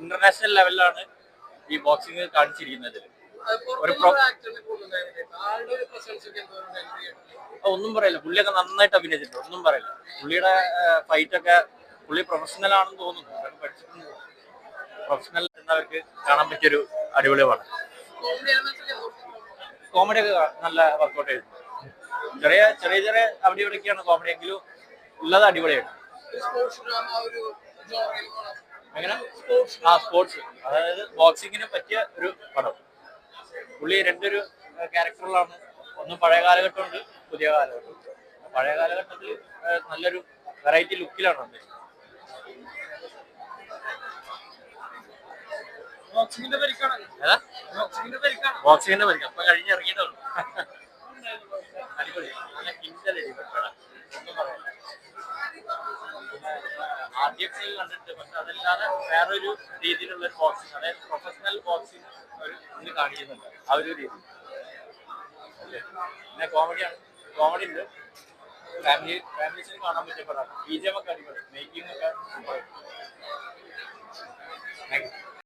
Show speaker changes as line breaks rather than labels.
International ലെവലിലാണ് ഈ boxing കാണിച്ചിരിക്കുന്നത്. ഒന്നും പറയില്ല, പുള്ളിയൊക്കെ നന്നായിട്ട് അഭിനയിച്ചിട്ടുണ്ട്, ഒന്നും പറയില്ല. പുള്ളിയുടെ ഫൈറ്റൊക്കെ പുള്ളി പ്രൊഫഷണൽ ആണെന്ന് തോന്നുന്നു, പഠിച്ചിട്ടുണ്ട്. പ്രൊഫഷണൽ എന്നവർക്ക് കാണാൻ പറ്റിയൊരു അടിപൊളിയാണ്. കോമഡി ഒക്കെ നല്ല വർക്കൗട്ട് ചെയ്തു. ചെറിയ ചെറിയ ചെറിയ അവിടെ ഇവിടെയൊക്കെയാണ് കോമഡി എങ്കിലും ഉള്ളത് അടിപൊളിയായിട്ട്. എങ്ങനെ സ്പോർട്സ്, അതായത് ബോക്സിങ്ങിന് പറ്റിയ ഒരു പടം. പുള്ളി രണ്ടൊരു ക്യാരക്ടറിലാണ്, ഒന്ന് പഴയ കാലഘട്ടമുണ്ട്, പുതിയ കാലഘട്ടം. പഴയ കാലഘട്ടത്തിൽ നല്ലൊരു വെറൈറ്റി ലുക്കിലാണ് വന്നത്. ബോക്സിങ്ങിന്റെ പരിക്ക് അപ്പൊ കഴിഞ്ഞിറങ്ങിയിട്ടുള്ളൂ. അടിപൊളി, നല്ല കിഞ്ചലടി പടം, ഒന്നും പറയാനില്ല. ആദ്യമൊക്കെ കണ്ടിട്ട്, പക്ഷെ അതല്ലാതെ വേറൊരു രീതിയിലുള്ള ഒരു ബോക്സിങ്, അതായത് പ്രൊഫഷണൽ ബോക്സിങ് ഒരു ഇത് കാണിക്കുന്നുണ്ട്, ആ ഒരു രീതി. പിന്നെ കോമഡി ഉണ്ട്, ഫാമിലീസിന് കാണാൻ പറ്റിയ പടമാണ്. BGM ഒക്കെ അടിപൊളി, മേക്കിംഗ് ഒക്കെ സൂപ്പർ.